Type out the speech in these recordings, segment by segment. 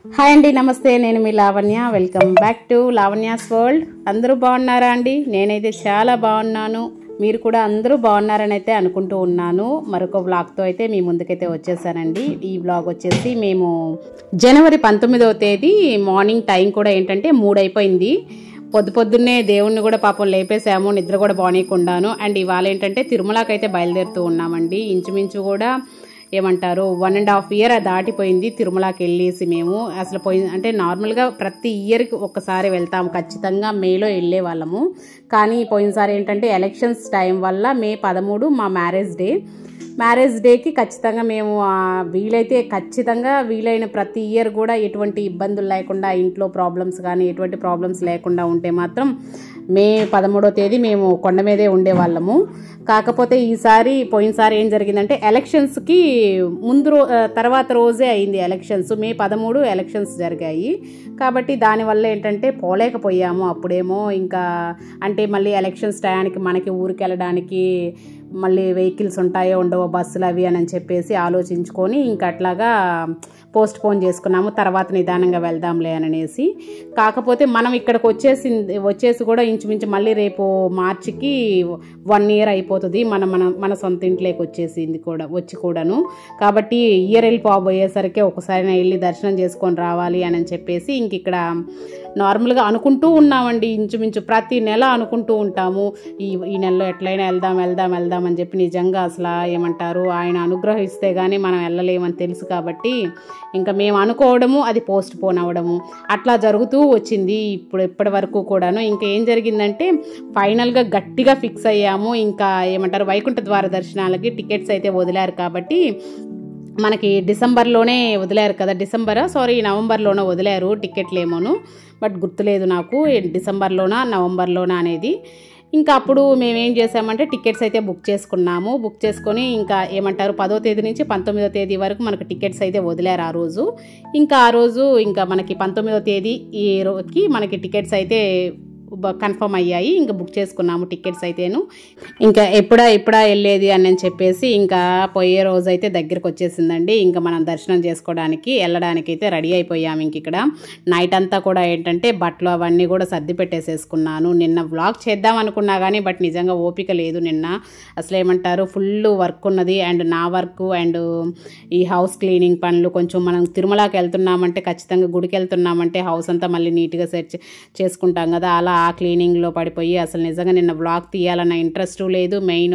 Hi అండి, నమస్తే. నేను మీ Lavanya. Welcome back to Lavanya's world. అందరూ బాగున్నారా అండి? నేనైతే చాలా బాగున్నాను. మీరు కూడా అందరూ బాగున్నారని అయితే అనుకుంటూ ఉన్నాను. మరొక వ్లాగ్తో అయితే మీ ముందుకైతే వచ్చేసానండి. ఈ వ్లాగ్ వచ్చేసి మేము జనవరి 19వ తేదీ మార్నింగ్ టైం కూడా ఏంటంటే 3 అయిపోయింది. పొద్దున్నే దేవుణ్ణి కూడా పాపం లేపేసాము, నిద్ర కూడా బాగునేకుండాను. అండ్ ఇవాళ ఏంటంటే తిరుమలకైతే బయలుదేరుతూ ఉన్నామండి. ఇంచుమించు కూడా ఏమంటారు 1.5 year దాటిపోయింది తిరుమలకి వెళ్ళేసి. మేము అసలు అంటే నార్మల్గా ప్రతి ఇయర్కి ఒక్కసారి వెళ్తాము, ఖచ్చితంగా మేలో వెళ్ళే వాళ్ళము. కానీ పోయినసారి ఏంటంటే ఎలక్షన్స్ టైం వల్ల మే 13 మా మ్యారేజ్ డేకి ఖచ్చితంగా మేము వీలైతే ఖచ్చితంగా వీలైన ప్రతి ఇయర్ కూడా ఎటువంటి ఇబ్బందులు లేకుండా, ఇంట్లో ప్రాబ్లమ్స్ కానీ ఎటువంటి ప్రాబ్లమ్స్ లేకుండా ఉంటే మాత్రం మే 13వ తేదీ మేము కొండ మీదే ఉండేవాళ్ళము. కాకపోతే పోయినసారి ఏం జరిగిందంటే ఎలక్షన్స్కి తర్వాత రోజే అయింది ఎలక్షన్స్. మే 13 ఎలక్షన్స్ జరిగాయి కాబట్టి దానివల్ల ఏంటంటే పోలేకపోయాము. అప్పుడేమో ఇంకా అంటే మళ్ళీ ఎలక్షన్స్ టయానికి మనకి ఊరికి వెళ్ళడానికి మళ్ళీ వెహికల్స్ ఉంటాయో ఉండవో, బస్సులు అవి అని చెప్పేసి ఆలోచించుకొని ఇంకా అట్లాగా పోస్ట్ పోన్ చేసుకున్నాము. తర్వాత నిదానంగా వెళ్దాంలే అనేసి. కాకపోతే మనం ఇక్కడికి వచ్చేసి కూడా ఇంచుమించు మళ్ళీ రేపు మార్చికి 1 year అయిపోతుంది మన సొంత ఇంట్లోకి వచ్చి కూడాను. కాబట్టి ఇయర్ వెళ్ళిపోబోయేసరికి ఒకసారి వెళ్ళి దర్శనం చేసుకొని రావాలి అని చెప్పేసి ఇంక ఇక్కడ నార్మల్గా అనుకుంటూ ఉన్నామండి. ఇంచుమించు ప్రతి నెల అనుకుంటూ ఉంటాము, ఈ నెలలో ఎట్లయినా వెళ్దాం అని చెప్పి. నిజంగా అసలు ఏమంటారు, ఆయన అనుగ్రహిస్తే కానీ మనం వెళ్ళలేమని తెలుసు కాబట్టి ఇంకా మేము అనుకోవడము, అది పోస్ట్ పోన్ అవ్వడము అట్లా జరుగుతూ వచ్చింది ఇప్పటి వరకు కూడాను. ఇంకా ఏం జరిగిందంటే ఫైనల్గా గట్టిగా ఫిక్స్ అయ్యాము. ఇంకా ఏమంటారు వైకుంఠ ద్వార దర్శనాలకి టికెట్స్ అయితే వదిలారు కాబట్టి మనకి డిసెంబర్లోనే వదిలారు కదా, నవంబర్లోనే వదిలారు టికెట్లు ఏమోను, బట్ గుర్తులేదు నాకు డిసెంబర్లోనా నవంబర్లోనా అనేది. ఇంకా అప్పుడు మేమేం చేసామంటే టికెట్స్ అయితే బుక్ చేసుకొని ఇంకా ఏమంటారు 10వ తేదీ నుంచి 19వ తేదీ వరకు మనకు టికెట్స్ అయితే వదిలారు ఆ రోజు. ఇంకా ఆ రోజు ఇంకా మనకి 19వ తేదీకి మనకి టికెట్స్ అయితే కన్ఫర్మ్ అయ్యాయి. ఇంకా బుక్ చేసుకున్నాము టికెట్స్ అయితేను. ఇంకా ఎప్పుడా వెళ్ళేది అని చెప్పేసి ఇంకా పోయే రోజు అయితే దగ్గరకు వచ్చేసిందండి. ఇంకా మనం దర్శనం చేసుకోవడానికి వెళ్ళడానికి అయితే రెడీ అయిపోయాము. ఇంక ఇక్కడ నైట్ అంతా కూడా ఏంటంటే బట్టలు అవన్నీ కూడా సర్ది పెట్టేసేసుకున్నాను. నిన్న వ్లాగ్ చేద్దాం అనుకున్నా కానీ బట్ నిజంగా ఓపిక లేదు. నిన్న అసలు ఏమంటారు ఫుల్ వర్క్ ఉన్నది. అండ్ నా వర్క్ అండ్ ఈ హౌస్ క్లీనింగ్ పనులు కొంచెం మనం తిరుమలకి వెళ్తున్నామంటే ఖచ్చితంగా గుడికి వెళ్తున్నామంటే హౌస్ అంతా మళ్ళీ నీట్గా సెట్ చేసుకుంటాం కదా, అలా ఆ క్లీనింగ్లో పడిపోయి అసలు నిజంగా నిన్న వ్లాగ్ తీయాలన్న ఇంట్రెస్ట్ లేదు, మెయిన్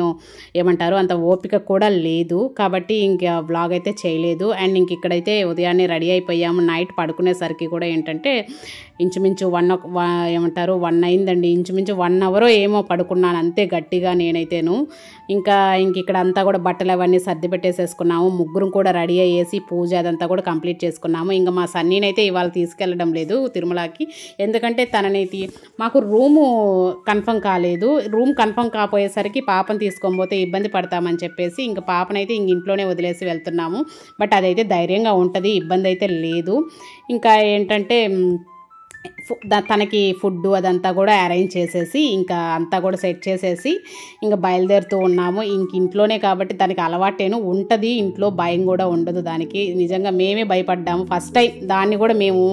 ఏమంటారు అంత ఓపిక కూడా లేదు. కాబట్టి ఇంక వ్లాగ్ అయితే చేయలేదు. అండ్ ఇంక ఇక్కడైతే ఉదయాన్నే రెడీ అయిపోయాము. నైట్ పడుకునేసరికి కూడా ఏంటంటే ఇంచుమించు 1 అయిందండి. ఇంచుమించు 1 hour ఏమో పడుకున్నాను అంతే గట్టిగా నేనైతేను. ఇంకా ఇక్కడ అంతా కూడా బట్టలు అవన్నీ సర్ది పెట్టేసేసుకున్నాము. ముగ్గురు కూడా రెడీ అయ్యేసి పూజ అదంతా కూడా కంప్లీట్ చేసుకున్నాము. ఇంకా మా సన్నీనైతే ఇవాళ తీసుకెళ్ళడం లేదు తిరుమలకి, ఎందుకంటే తననైతే మాకు రూము కన్ఫర్మ్ కాలేదు. రూమ్ కన్ఫర్మ్ కాపోయేసరికి పాపను తీసుకొని పోతే ఇబ్బంది పడతామని చెప్పేసి ఇంకా పాపనైతే ఇంట్లోనే వదిలేసి వెళ్తున్నాము. బట్ అదైతే ధైర్యంగా ఉంటుంది, ఇబ్బంది అయితే లేదు. ఇంకా ఏంటంటే తనకి ఫుడ్ అదంతా కూడా అరేంజ్ చేసేసి ఇంకా అంతా కూడా సెట్ చేసేసి ఇంకా బయలుదేరుతూ ఉన్నాము. ఇంట్లోనే కాబట్టి దానికి అలవాటేను ఉంటుంది, ఇంట్లో భయం కూడా ఉండదు దానికి. నిజంగా మేమే భయపడ్డాము ఫస్ట్ టైం. దాన్ని కూడా మేము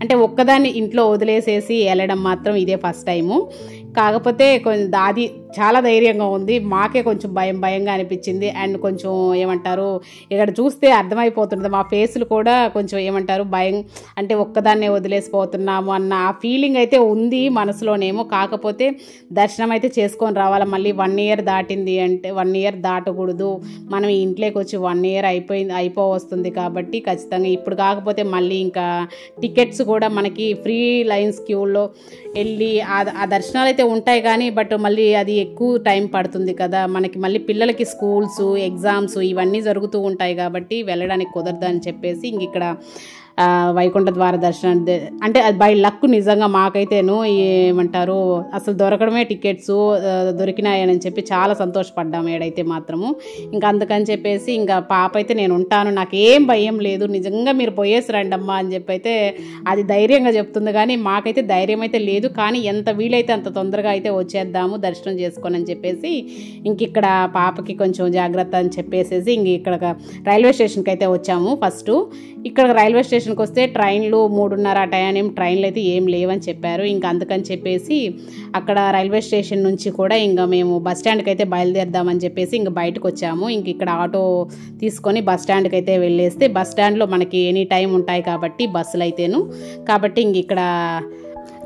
అంటే ఒక్కదాన్ని ఇంట్లో వదిలేసేసి వెళ్ళడం మాత్రం ఇదే ఫస్ట్ టైము. కాకపోతే అది చాలా ధైర్యంగా ఉంది. మాకే కొంచెం భయంగా అనిపించింది. అండ్ కొంచెం ఏమంటారు ఇక్కడ చూస్తే అర్థమైపోతుంది మా ఫేసులు కూడా కొంచెం ఏమంటారు భయం, అంటే ఒక్కదాన్నే వదిలేసిపోతున్నాము అన్న ఆ ఫీలింగ్ అయితే ఉంది మనసులోనేమో. కాకపోతే దర్శనం అయితే చేసుకొని రావాలి. మళ్ళీ 1 year దాటింది అంటే 1 year దాటకూడదు. మనం ఇంట్లోకి వచ్చి 1 year అయిపోవస్తుంది కాబట్టి ఖచ్చితంగా ఇప్పుడు కాకపోతే మళ్ళీ ఇంకా టికెట్స్ కూడా మనకి ఫ్రీ లైన్స్ క్యూలో వెళ్ళి ఆ దర్శనాలు అయితే ఉంటాయి కానీ బట్ మళ్ళీ అది ఎక్కువ టైం పడుతుంది కదా మనకి. మళ్ళీ పిల్లలకి స్కూల్స్ ఎగ్జామ్స్ ఇవన్నీ జరుగుతూ ఉంటాయి కాబట్టి వెళ్ళడానికి కుదరదు అని చెప్పేసి ఇంక ఇక్కడ వైకుంఠ ద్వార దర్శనం అంటే అది బై లక్. నిజంగా మాకైతేను ఏమంటారు అసలు దొరకడమే టికెట్స్ దొరికినాయని చెప్పి చాలా సంతోషపడ్డాము ఏడైతే మాత్రము. ఇంకా అందుకని చెప్పేసి ఇంకా పాప అయితే నేను ఉంటాను, నాకేం భయం లేదు, నిజంగా మీరు పోయేసి రండి అమ్మా అని చెప్పి అయితే అది ధైర్యంగా చెప్తుంది. కానీ మాకైతే ధైర్యం అయితే లేదు. కానీ ఎంత వీలైతే అంత తొందరగా అయితే వచ్చేద్దాము దర్శనం చేసుకొని అని చెప్పేసి ఇంక ఇక్కడ పాపకి కొంచెం జాగ్రత్త అని చెప్పేసి ఇంక ఇక్కడ రైల్వే స్టేషన్కి అయితే వచ్చాము. ఫస్ట్ ఇక్కడ రైల్వే స్టేషన్ విషయానికి వస్తే ట్రైన్లు 3:30 ఆ టైం ట్రైన్లు అయితే ఏం లేవని చెప్పారు. ఇంకా అందుకని చెప్పేసి అక్కడ రైల్వే స్టేషన్ నుంచి కూడా ఇంకా మేము బస్ స్టాండ్కి అయితే బయలుదేరదామని చెప్పేసి ఇంకా బయటకు వచ్చాము. ఇంక ఇక్కడ ఆటో తీసుకొని బస్ స్టాండ్కి అయితే వెళ్ళేస్తే బస్ స్టాండ్లో మనకి ఎనీ టైం ఉంటాయి కాబట్టి బస్సులు అయితేను, కాబట్టి ఇంక ఇక్కడ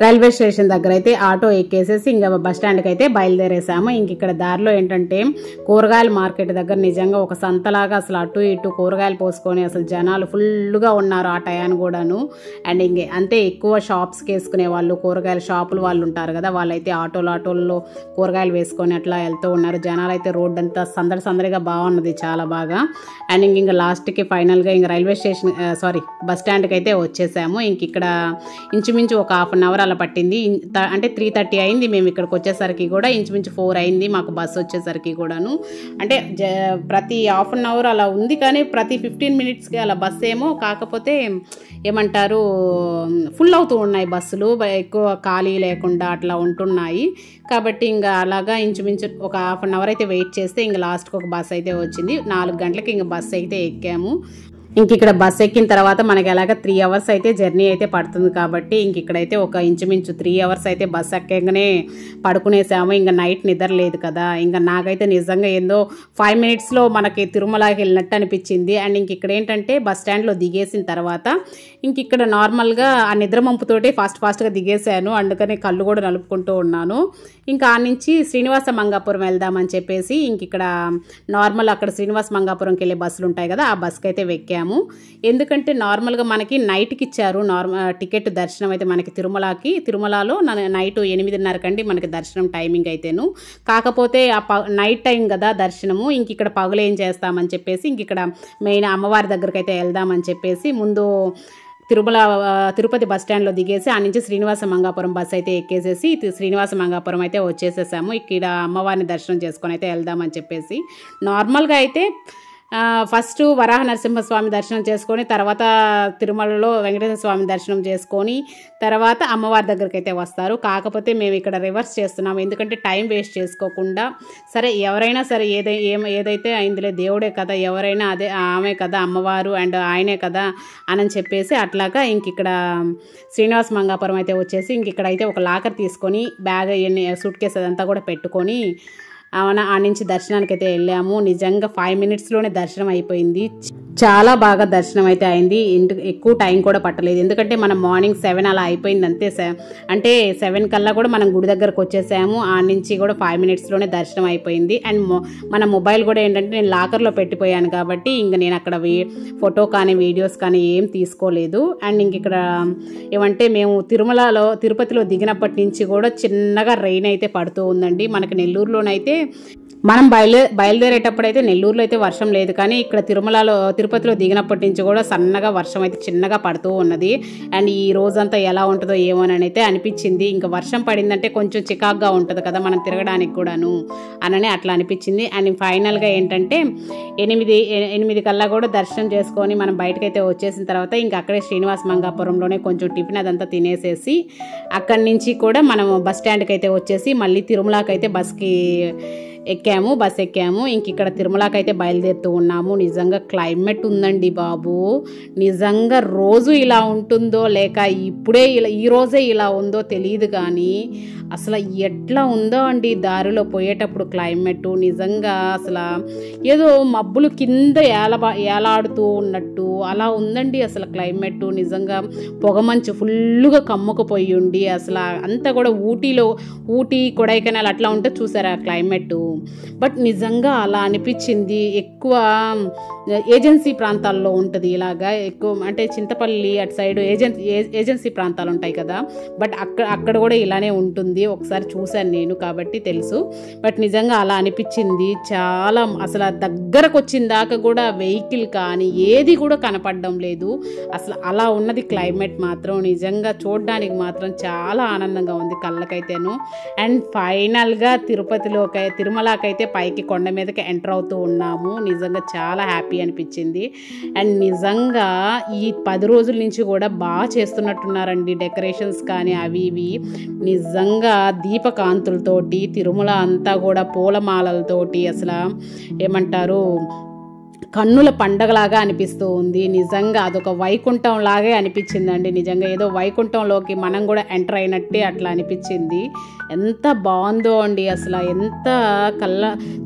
రైల్వే స్టేషన్ దగ్గర అయితే ఆటో ఎక్కేసేసి ఇంకా బస్ స్టాండ్కి అయితే బయలుదేరేసాము. ఇంక ఇక్కడ దారిలో ఏంటంటే కూరగాయల మార్కెట్ దగ్గర నిజంగా ఒక సంతలాగా అసలు అటు ఇటు కూరగాయలు పోసుకొని అసలు జనాలు ఫుల్గా ఉన్నారు ఆ టయాన్ని కూడాను. అండ్ ఇంక అంతే ఎక్కువ షాప్స్కి వేసుకునే వాళ్ళు, కూరగాయల షాపులు వాళ్ళు ఉంటారు కదా, వాళ్ళైతే ఆటోల్లో కూరగాయలు వేసుకొని అట్లా వెళ్తూ ఉన్నారు. జనాలు అయితే రోడ్డు అంతా సందడిగా బాగున్నది, చాలా బాగా. అండ్ ఇంకా లాస్ట్కి ఫైనల్గా ఇంక రైల్వే స్టేషన్ బస్ స్టాండ్కి అయితే వచ్చేసాము. ఇంక ఇక్కడ ఇంచుమించు ఒక 1/2 అవర్ అలా పట్టింది. అంటే 3:30 అయింది మేము ఇక్కడికి వచ్చేసరికి కూడా, ఇంచుమించు 4 అయింది మాకు బస్సు వచ్చేసరికి కూడాను. అంటే ప్రతి 1/2 అవర్ అలా ఉంది, కానీ ప్రతి 15 మినిట్స్కి అలా బస్సు ఏమో, కాకపోతే ఏమంటారు ఫుల్ అవుతూ ఉన్నాయి బస్సులు, ఎక్కువ ఖాళీ లేకుండా అట్లా ఉంటున్నాయి. కాబట్టి ఇంకా అలాగా ఇంచుమించు ఒక 1/2 అవర్ అయితే వెయిట్ చేస్తే ఇంకా లాస్ట్కి ఒక బస్సు అయితే వచ్చింది. 4 గంటలకి ఇంకా బస్సు అయితే ఎక్కాము. ఇంక ఇక్కడ బస్ ఎక్కిన తర్వాత మనకి ఎలాగ 3 అవర్స్ అయితే జర్నీ అయితే పడుతుంది కాబట్టి ఇంక ఇక్కడైతే ఒక ఇంచుమించు 3 అవర్స్ అయితే బస్ ఎక్కగానే పడుకునేసాము. ఇంకా నైట్ నిద్ర లేదు కదా, ఇంకా నాకైతే నిజంగా ఏందో 5 మినిట్స్లో మనకి తిరుమలకి వెళ్ళినట్టు అనిపించింది. అండ్ ఇంక ఇక్కడ ఏంటంటే బస్ స్టాండ్లో దిగేసిన తర్వాత ఇంక ఇక్కడ నార్మల్గా ఆ నిద్ర మంపుతోటి ఫాస్ట్గా దిగేసాను, అందుకని కళ్ళు కూడా నలుపుకుంటూ ఉన్నాను. ఇంకా ఆ నుంచి శ్రీనివాస మంగాపురం వెళ్దామని చెప్పేసి ఇంక ఇక్కడ నార్మల్ అక్కడ శ్రీనివాస మంగాపురంకి వెళ్ళే బస్సులు ఉంటాయి కదా, ఆ బస్కి అయితే ఎక్కాము. ఎందుకంటే నార్మల్గా మనకి నైట్కి ఇచ్చారు టికెట్ దర్శనం అయితే మనకి తిరుమలలో నైట్ 8:30 కండి మనకి దర్శనం టైమింగ్ అయితేను. కాకపోతే నైట్ టైం కదా దర్శనము, ఇంక ఇక్కడ పగలు ఏం చేస్తామని చెప్పేసి ఇంక ఇక్కడ మెయిన్ అమ్మవారి దగ్గరికి అయితే వెళ్దామని చెప్పేసి ముందు తిరుపతి బస్ స్టాండ్లో దిగేసి ఆ నుంచి శ్రీనివాస మంగాపురం బస్ అయితే ఎక్కేసేసి శ్రీనివాస మంగాపురం అయితే వచ్చేసేసాము. ఇక్కడ అమ్మవారిని దర్శనం చేసుకొని అయితే వెళ్దామని చెప్పేసి నార్మల్గా అయితే ఫస్ట్ వరాహ నరసింహస్వామి దర్శనం చేసుకొని తర్వాత తిరుమలలో వెంకటేశ్వర స్వామి దర్శనం చేసుకొని తర్వాత అమ్మవారి దగ్గరికి అయితే వస్తారు. కాకపోతే మేము ఇక్కడ రివర్స్ చేస్తున్నాము, ఎందుకంటే టైం వేస్ట్ చేసుకోకుండా సరే ఎవరైనా సరే ఏదైతే అయిందిలే, దేవుడే కదా, ఎవరైనా అదే ఆమె కదా అమ్మవారు అండ్ ఆయనే కదా అని చెప్పేసి అట్లాగా ఇంక ఇక్కడ శ్రీనివాస మంగాపురం అయితే వచ్చేసి ఇంక ఇక్కడైతే ఒక లాకర్ తీసుకొని బ్యాగ్ సూట్ కేసు అదంతా కూడా పెట్టుకొని ఆ నుంచి దర్శనానికి అయితే వెళ్ళాము. నిజంగా 5 మినిట్స్లోనే దర్శనం అయిపోయింది, చాలా బాగా దర్శనం అయితే అయింది. ఎక్కువ టైం కూడా పట్టలేదు, ఎందుకంటే మనం మార్నింగ్ 7 అలా అయిపోయింది అంతే. అంటే 7 కల్లా కూడా మనం గుడి దగ్గరకు వచ్చేసాము. ఆ నుంచి కూడా 5 మినిట్స్లోనే దర్శనం అయిపోయింది. అండ్ మన మొబైల్ కూడా ఏంటంటే నేను లాకర్లో పెట్టిపోయాను కాబట్టి ఇంక నేను అక్కడ ఫోటో కానీ వీడియోస్ కానీ ఏం తీసుకోలేదు. అండ్ ఇంక ఇక్కడ ఏమంటే మేము తిరుపతిలో దిగినప్పటి నుంచి కూడా చిన్నగా రెయిన్ అయితే పడుతూ ఉందండి. మనకి నెల్లూరులోనైతే మనం బయలుదేరేటప్పుడు అయితే నెల్లూరులో అయితే వర్షం లేదు, కానీ ఇక్కడ తిరుపతిలో దిగినప్పటి నుంచి కూడా సన్నగా వర్షం అయితే చిన్నగా పడుతూ ఉన్నది. అండ్ ఈ రోజంతా ఎలా ఉంటుందో ఏమోనని అయితే అనిపించింది. ఇంకా వర్షం పడిందంటే కొంచెం చికాగ్గా ఉంటుంది కదా మనం తిరగడానికి కూడాను అననే అట్లా అనిపించింది. అండ్ ఫైనల్గా ఏంటంటే 8 కల్లా కూడా దర్శనం చేసుకొని మనం బయటకైతే వచ్చేసిన తర్వాత ఇంకా అక్కడే శ్రీనివాస మంగాపురంలోనే కొంచెం టిఫిన్ అదంతా తినేసేసి అక్కడి నుంచి కూడా మనం బస్ స్టాండ్కి అయితే వచ్చేసి మళ్ళీ తిరుమలకి అయితే బస్ ఎక్కాము. ఇంక ఇక్కడ తిరుమలకి అయితే బయలుదేరుతూ ఉన్నాము. నిజంగా క్లైమేట్ ఉందండి బాబు, నిజంగా రోజు ఇలా ఉంటుందో లేక ఈ రోజే ఇలా ఉందో తెలియదు, కానీ అసలు ఎట్లా ఉందో అండి దారిలో పోయేటప్పుడు క్లైమేట్. నిజంగా అసలు ఏదో మబ్బులు కింద ఏలాడుతూ ఉన్నట్టు అలా ఉందండి అసలు క్లైమేట్. నిజంగా పొగమంచు ఫుల్గా కమ్ముకుపోయి ఉండి అసలు అంతా కూడా ఊటీ కొడైకెనాల్ అట్లా ఉంటే చూసారా క్లైమేట్. బట్ నిజంగా అలా అనిపించింది. ఎక్కువ ఏజెన్సీ ప్రాంతాల్లో ఉంటుంది ఇలాగా, ఎక్కువ అంటే చింతపల్లి అటు సైడ్ ఏజెన్సీ ప్రాంతాలు ఉంటాయి కదా, బట్ అక్కడ కూడా ఇలానే ఉంటుంది. ఒకసారి చూశాను నేను కాబట్టి తెలుసు. బట్ నిజంగా అలా అనిపించింది. చాలా అసలు దగ్గరకు వచ్చిన దాకా కూడా వెహికల్ కానీ ఏది కూడా కనపడడం లేదు. అసలు అలా ఉన్నది క్లైమేట్ మాత్రం. నిజంగా చూడడానికి మాత్రం చాలా ఆనందంగా ఉంది కళ్ళకైతేను. అండ్ ఫైనల్గా తిరుమలకైతే పైకి కొండ మీదకి ఎంటర్ అవుతూ ఉన్నాము. నిజంగా చాలా హ్యాపీ అనిపించింది. అండ్ నిజంగా ఈ 10 రోజుల నుంచి కూడా బాగా చేస్తున్నట్టున్నారండి డెకరేషన్స్ కానీ అవి ఇవి. నిజంగా దీపకాంతులతోటి తిరుమల అంతా కూడా పూలమాలలతోటి అసలు ఏమంటారు కన్నుల పండగలాగా అనిపిస్తూ ఉంది. నిజంగా అదొక వైకుంఠం లాగే అనిపించిందండి. నిజంగా ఏదో వైకుంఠంలోకి మనం కూడా ఎంటర్ అయినట్టే అట్లా అనిపించింది. ఎంత బాగుందో అండి, అసలు ఎంత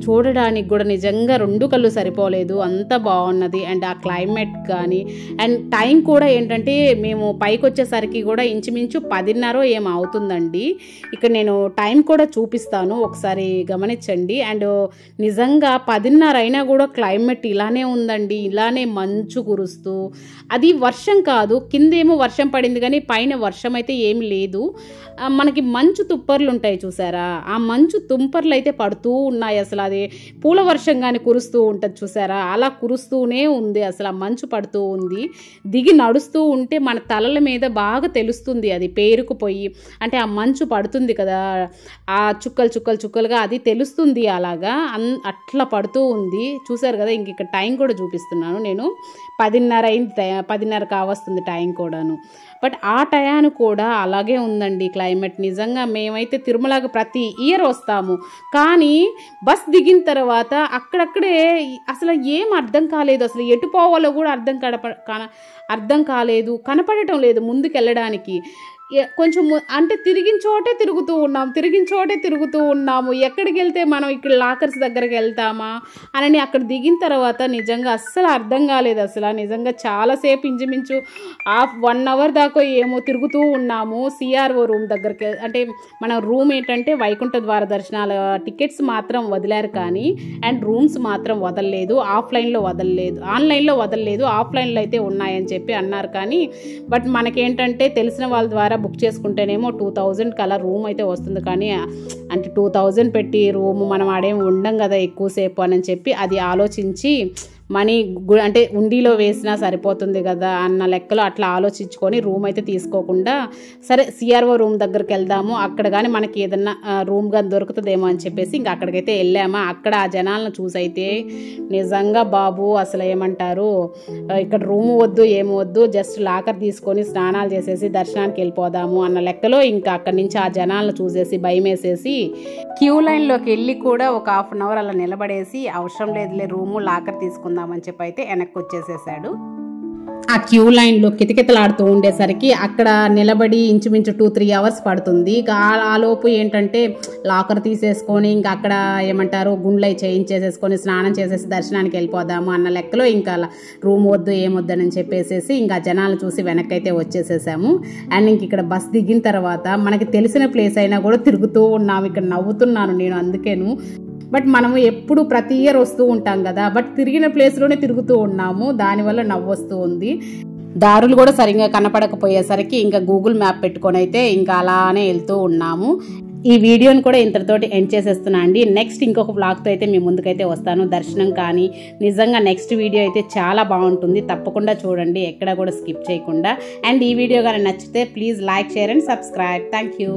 చూడడానికి కూడా నిజంగా 2 కళ్ళు సరిపోలేదు, అంత బాగున్నది. అండ్ ఆ క్లైమేట్ కానీ అండ్ టైం కూడా ఏంటంటే మేము పైకి వచ్చేసరికి కూడా ఇంచుమించు 10:30 ఏమో అవుతుందండి. ఇక్కడ నేను టైం కూడా చూపిస్తాను, ఒకసారి గమనించండి. అండ్ నిజంగా 10:30 అయినా కూడా క్లైమేట్ ఇలానే ఉందండి, ఇలానే మంచు కురుస్తూ. అది వర్షం కాదు, కిందేమో వర్షం పడింది కానీ పైన వర్షం అయితే ఏమి లేదు. మనకి మంచు తుప్పర్లు ఉంటాయి చూసారా, ఆ మంచు తుంపర్లు అయితే పడుతూ ఉన్నాయి. అసలు అది పూల వర్షం కానీ కురుస్తూ ఉంటుంది చూసారా, అలా కురుస్తూనే ఉంది. అసలు ఆ మంచు పడుతూ ఉంది. దిగి నడుస్తూ ఉంటే మన తలల మీద బాగా తెలుస్తుంది, అది పేరుకుపోయి అంటే ఆ మంచు పడుతుంది కదా, ఆ చుక్కలుగా అది తెలుస్తుంది. అలాగా అట్లా పడుతూ ఉంది. చూసారు కదా, ఇంక ఇక్కడ టైం కూడా చూపిస్తున్నాను నేను. 10:30 అయింది, 10:30 కావస్తుంది టైం కూడాను. బట్ ఆ టయాన్ని కూడా అలాగే ఉందండి క్లైమేట్. నిజంగా మేమైతే తిరుమలకి ప్రతి ఇయర్ వస్తాము, కానీ బస్ దిగిన తర్వాత అక్కడక్కడే అసలు ఏం అర్థం కాలేదు, అసలు ఎటు పోవాలో కూడా అర్థం కాలేదు, కనపడటం లేదు ముందుకు వెళ్ళడానికి. కొంచెం అంటే తిరిగిన చోటే తిరుగుతూ ఉన్నాము. ఎక్కడికి వెళ్తే మనం ఇక్కడ లాకర్స్ దగ్గరికి వెళ్తామా అని అక్కడ దిగిన తర్వాత నిజంగా అస్సలు అర్థం కాలేదు. అసలు నిజంగా చాలాసేపు ఇంచుమించు 1 అవర్ దాకా ఏమో తిరుగుతూ ఉన్నాము. సిఆర్ఓ రూమ్ దగ్గరికి, అంటే మన రూమ్ ఏంటంటే వైకుంఠ ద్వార దర్శనాల టికెట్స్ మాత్రం వదిలారు కానీ అండ్ రూమ్స్ మాత్రం వదలలేదు, ఆన్లైన్లో వదలలేదు, ఆఫ్లైన్లో అయితే ఉన్నాయని చెప్పి అన్నారు. కానీ బట్ మనకేంటంటే తెలిసిన వాళ్ళ ద్వారా బుక్ చేసుకుంటేనేమో 2000 కలా రూమ్ అయితే వస్తుంది. కానీ అంటే 2000 పెట్టి రూమ్ మనం ఆడేమి ఉండం కదా ఎక్కువసేపు అని చెప్పి అది ఆలోచించి మనీ అంటే ఉండిలో వేసినా సరిపోతుంది కదా అన్న లెక్కలో అట్లా ఆలోచించుకొని రూమ్ అయితే తీసుకోకుండా సరే సిఆర్ఓ రూమ్ దగ్గరికి వెళ్దాము, అక్కడ కానీ మనకి ఏదన్నా రూమ్ కానీ దొరుకుతుందేమో అని చెప్పేసి ఇంకా అక్కడికైతే వెళ్ళామా. అక్కడ ఆ జనాలను చూసైతే నిజంగా బాబు అసలు ఏమంటారు, ఇక్కడ రూమ్ వద్దు ఏమి వద్దు, జస్ట్ లాకర్ తీసుకొని స్నానాలు చేసేసి దర్శనానికి వెళ్ళిపోదాము అన్న లెక్కలో ఇంకా అక్కడి నుంచి ఆ జనాలను చూసేసి భయం వేసేసి క్యూ లైన్లోకి వెళ్ళి కూడా ఒక 1/2 అవర్ అలా నిలబడేసి అవసరం లేదులే రూము లాకర్ తీసుకుందామని చెప్పి అయితే వెనక్కి వచ్చేసేసాడు. ఆ క్యూ లైన్లో కితకితలాడుతూ ఉండేసరికి అక్కడ నిలబడి ఇంచుమించు 2-3 అవర్స్ పడుతుంది. ఆ లోపు ఏంటంటే లాకర్ తీసేసుకొని ఇంకా అక్కడ ఏమంటారు గుండ్లై చేయించేసేసుకొని స్నానం చేసేసి దర్శనానికి వెళ్ళిపోదాము అన్న లెక్కలో ఇంకా రూమ్ వద్దు ఏమొద్దని చెప్పేసేసి ఇంకా జనాలు చూసి వెనక్కి అయితే వచ్చేసేసాము. అండ్ ఇంక ఇక్కడ బస్ దిగిన తర్వాత మనకి తెలిసిన ప్లేస్ అయినా కూడా తిరుగుతూ ఉన్నాము. ఇక్కడ నవ్వుతున్నాను నేను అందుకేను. బట్ మనము ఎప్పుడు ప్రతి ఇయర్ వస్తూ ఉంటాం కదా, బట్ తిరిగిన ప్లేస్లోనే తిరుగుతూ ఉన్నాము, దానివల్ల నవ్వు వస్తూ ఉంది. దారులు కూడా సరిగ్గా కనపడకపోయేసరికి ఇంకా గూగుల్ మ్యాప్ పెట్టుకొని అయితే ఇంకా అలానే వెళ్తూ ఉన్నాము. ఈ వీడియోని కూడా ఇంతటితోటి ఎండ్ చేసేస్తున్నా అండి. నెక్స్ట్ ఇంకొక వ్లాగ్తో అయితే మీ ముందుకైతే వస్తాను. దర్శనం కానీ నిజంగా నెక్స్ట్ వీడియో అయితే చాలా బాగుంటుంది, తప్పకుండా చూడండి, ఎక్కడ కూడా స్కిప్ చేయకుండా. అండ్ ఈ వీడియో కానీ నచ్చితే please like, share and subscribe. Thank you.